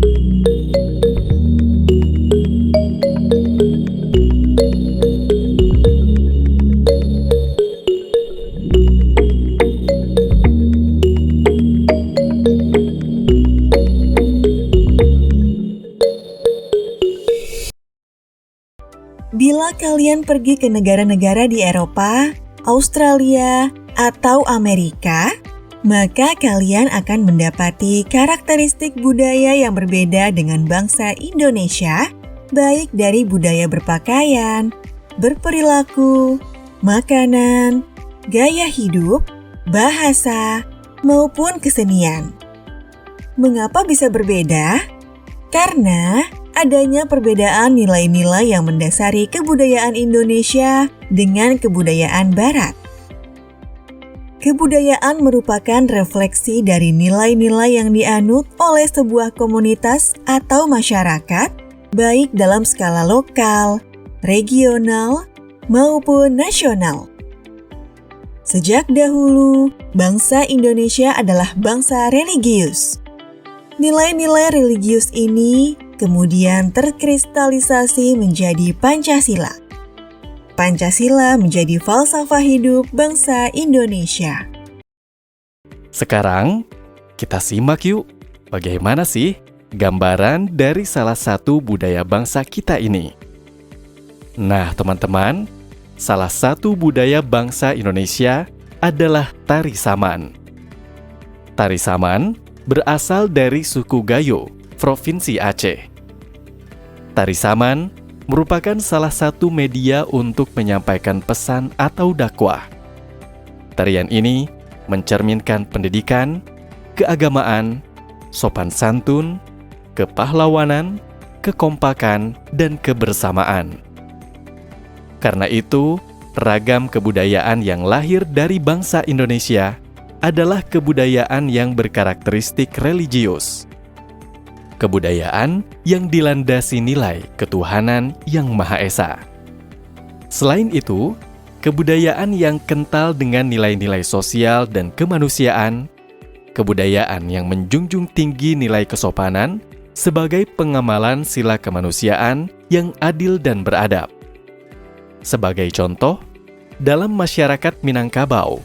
Bila kalian pergi ke negara-negara di Eropa, Australia, atau Amerika, maka kalian akan mendapati karakteristik budaya yang berbeda dengan bangsa Indonesia, baik dari budaya berpakaian, berperilaku, makanan, gaya hidup, bahasa, maupun kesenian. Mengapa bisa berbeda? Karena adanya perbedaan nilai-nilai yang mendasari kebudayaan Indonesia dengan kebudayaan Barat. Kebudayaan merupakan refleksi dari nilai-nilai yang dianut oleh sebuah komunitas atau masyarakat, baik dalam skala lokal, regional, maupun nasional. Sejak dahulu, bangsa Indonesia adalah bangsa religius. Nilai-nilai religius ini kemudian terkristalisasi menjadi Pancasila. Pancasila menjadi falsafah hidup bangsa Indonesia. Sekarang, kita simak yuk bagaimana sih gambaran dari salah satu budaya bangsa kita ini. Nah, teman-teman, salah satu budaya bangsa Indonesia adalah tari saman. Tari saman berasal dari suku Gayo, Provinsi Aceh. Tari saman merupakan salah satu media untuk menyampaikan pesan atau dakwah. Tarian ini mencerminkan pendidikan, keagamaan, sopan santun, kepahlawanan, kekompakan, dan kebersamaan. Karena itu, ragam kebudayaan yang lahir dari bangsa Indonesia adalah kebudayaan yang berkarakteristik religius. Kebudayaan yang dilandasi nilai ketuhanan yang Maha Esa. Selain itu, kebudayaan yang kental dengan nilai-nilai sosial dan kemanusiaan, kebudayaan yang menjunjung tinggi nilai kesopanan sebagai pengamalan sila kemanusiaan yang adil dan beradab. Sebagai contoh, dalam masyarakat Minangkabau,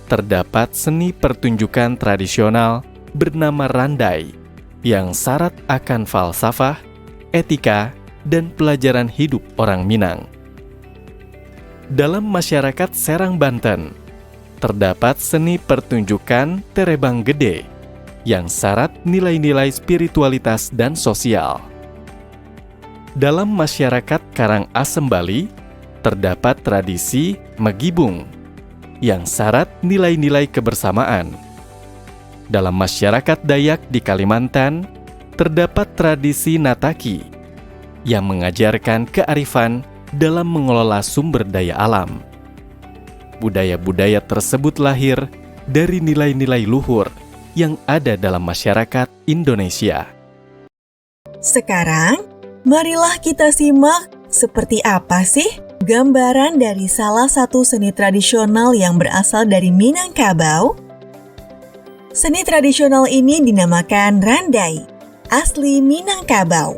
terdapat seni pertunjukan tradisional bernama randai yang syarat akan falsafah, etika, dan pelajaran hidup orang Minang. Dalam masyarakat Serang, Banten, terdapat seni pertunjukan terebang gede yang syarat nilai-nilai spiritualitas dan sosial. Dalam masyarakat Karangasem, Bali, terdapat tradisi megibung yang syarat nilai-nilai kebersamaan. Dalam masyarakat Dayak di Kalimantan, terdapat tradisi nataki yang mengajarkan kearifan dalam mengelola sumber daya alam. Budaya-budaya tersebut lahir dari nilai-nilai luhur yang ada dalam masyarakat Indonesia. Sekarang, marilah kita simak seperti apa sih gambaran dari salah satu seni tradisional yang berasal dari Minangkabau. Seni tradisional ini dinamakan randai, asli Minangkabau.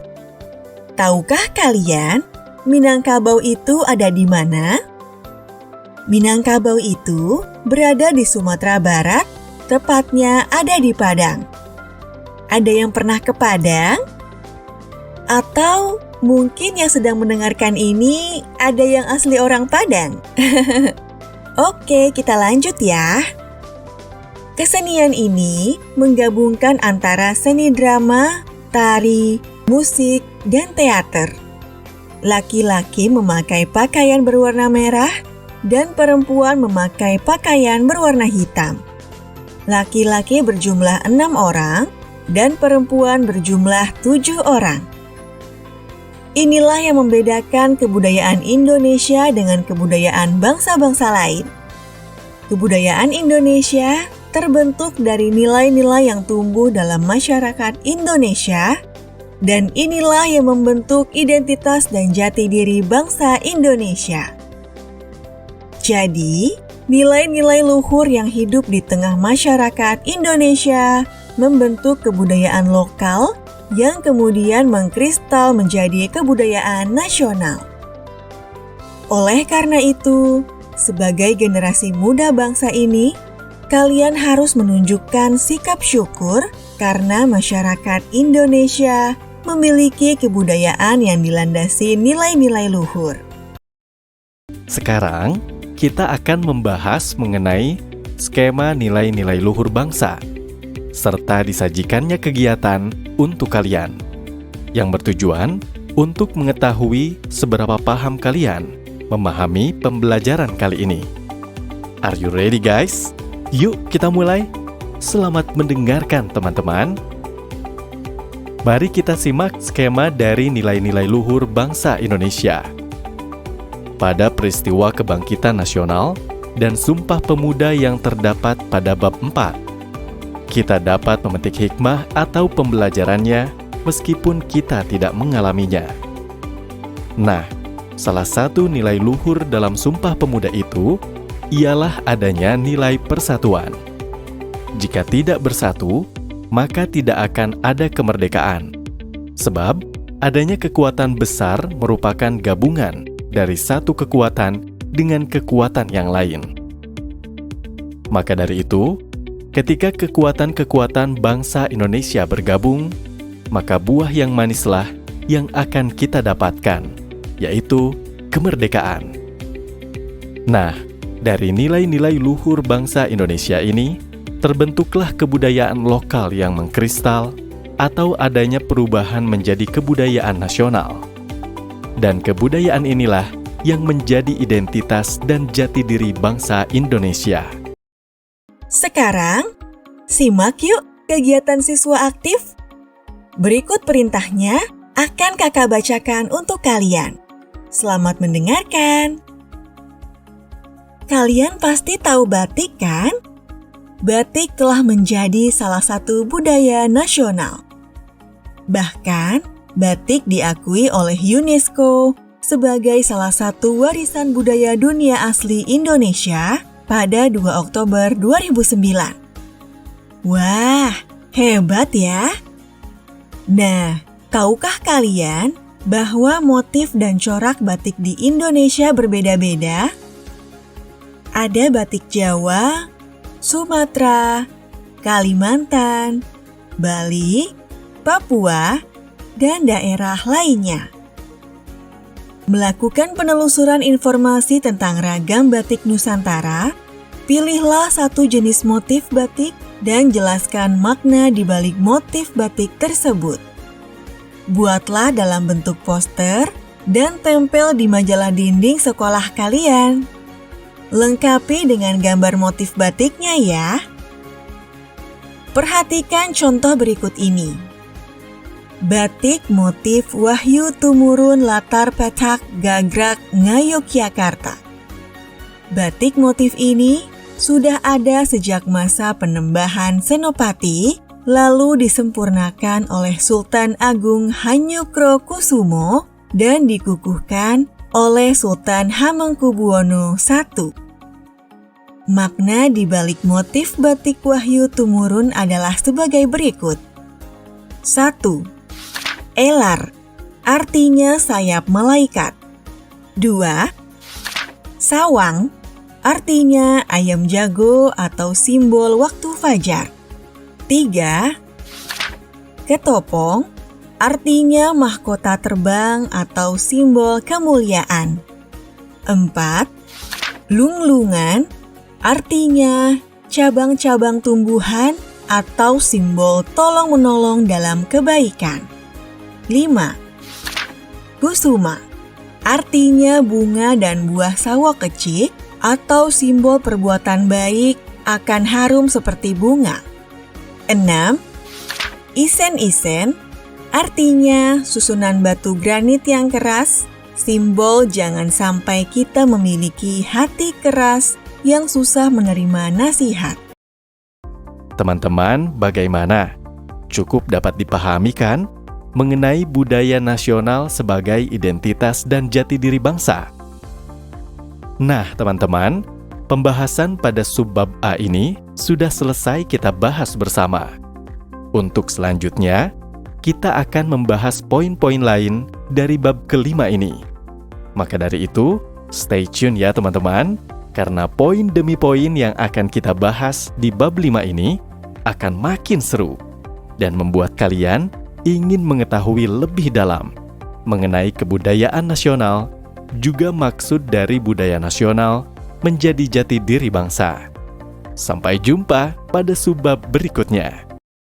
Tahukah kalian, Minangkabau itu ada di mana? Minangkabau itu berada di Sumatera Barat, tepatnya ada di Padang. Ada yang pernah ke Padang? Atau mungkin yang sedang mendengarkan ini ada yang asli orang Padang? Oke, kita lanjut ya. Kesenian ini menggabungkan antara seni drama, tari, musik, dan teater. Laki-laki memakai pakaian berwarna merah dan perempuan memakai pakaian berwarna hitam. Laki-laki berjumlah 6 orang dan perempuan berjumlah 7 orang. Inilah yang membedakan kebudayaan Indonesia dengan kebudayaan bangsa-bangsa lain. Kebudayaan Indonesia terbentuk dari nilai-nilai yang tumbuh dalam masyarakat Indonesia, dan inilah yang membentuk identitas dan jati diri bangsa Indonesia. Jadi, nilai-nilai luhur yang hidup di tengah masyarakat Indonesia membentuk kebudayaan lokal yang kemudian mengkristal menjadi kebudayaan nasional. Oleh karena itu, sebagai generasi muda bangsa ini, kalian harus menunjukkan sikap syukur karena masyarakat Indonesia memiliki kebudayaan yang dilandasi nilai-nilai luhur. Sekarang, kita akan membahas mengenai skema nilai-nilai luhur bangsa, serta disajikannya kegiatan untuk kalian, yang bertujuan untuk mengetahui seberapa paham kalian memahami pembelajaran kali ini. Are you ready, guys? Yuk kita mulai. Selamat mendengarkan, teman-teman. Mari kita simak skema dari nilai-nilai luhur bangsa Indonesia. Pada peristiwa kebangkitan nasional dan Sumpah Pemuda yang terdapat pada bab 4, kita dapat memetik hikmah atau pembelajarannya meskipun kita tidak mengalaminya. Nah, salah satu nilai luhur dalam Sumpah Pemuda itu ialah adanya nilai persatuan. Jika tidak bersatu, maka tidak akan ada kemerdekaan. Sebab, adanya kekuatan besar merupakan gabungan dari satu kekuatan dengan kekuatan yang lain. Maka dari itu, ketika kekuatan-kekuatan bangsa Indonesia bergabung, maka buah yang manislah yang akan kita dapatkan, yaitu kemerdekaan. Nah, dari nilai-nilai luhur bangsa Indonesia ini, terbentuklah kebudayaan lokal yang mengkristal atau adanya perubahan menjadi kebudayaan nasional. Dan kebudayaan inilah yang menjadi identitas dan jati diri bangsa Indonesia. Sekarang, simak yuk kegiatan siswa aktif. Berikut perintahnya akan kakak bacakan untuk kalian. Selamat mendengarkan. Kalian pasti tahu batik, kan? Batik telah menjadi salah satu budaya nasional. Bahkan, batik diakui oleh UNESCO sebagai salah satu warisan budaya dunia asli Indonesia pada 2 Oktober 2009. Wah, hebat ya! Nah, tahukah kalian bahwa motif dan corak batik di Indonesia berbeda-beda? Ada batik Jawa, Sumatera, Kalimantan, Bali, Papua, dan daerah lainnya. Melakukan penelusuran informasi tentang ragam batik Nusantara, pilihlah satu jenis motif batik dan jelaskan makna di balik motif batik tersebut. Buatlah dalam bentuk poster dan tempel di majalah dinding sekolah kalian. Lengkapi dengan gambar motif batiknya ya. Perhatikan contoh berikut ini. Batik motif Wahyu Tumurun latar petak Gagrak Ngayogyakarta. Batik motif ini sudah ada sejak masa penembahan Senopati, lalu disempurnakan oleh Sultan Agung Hanyokrokusumo dan dikukuhkan oleh Sultan Hamengkubuwono I. Makna di balik motif batik Wahyu Tumurun adalah sebagai berikut. 1. Elar, artinya sayap malaikat. 2. Sawang, artinya ayam jago atau simbol waktu fajar. 3. Ketopong, artinya mahkota terbang atau simbol kemuliaan. 4. Lunglungan, artinya cabang-cabang tumbuhan atau simbol tolong-menolong dalam kebaikan. 5. Kusuma, artinya bunga dan buah sawo kecik atau simbol perbuatan baik akan harum seperti bunga. 6. Isen-isen, artinya susunan batu granit yang keras, simbol jangan sampai kita memiliki hati keras yang susah menerima nasihat. Teman-teman, bagaimana? Cukup dapat dipahami kan mengenai budaya nasional sebagai identitas dan jati diri bangsa? Nah, teman-teman, pembahasan pada subbab A ini sudah selesai kita bahas bersama. Untuk selanjutnya, kita akan membahas poin-poin lain dari bab kelima ini. Maka dari itu, stay tune ya teman-teman, karena poin demi poin yang akan kita bahas di bab 5 ini akan makin seru dan membuat kalian ingin mengetahui lebih dalam mengenai kebudayaan nasional, juga maksud dari budaya nasional menjadi jati diri bangsa. Sampai jumpa pada subbab berikutnya.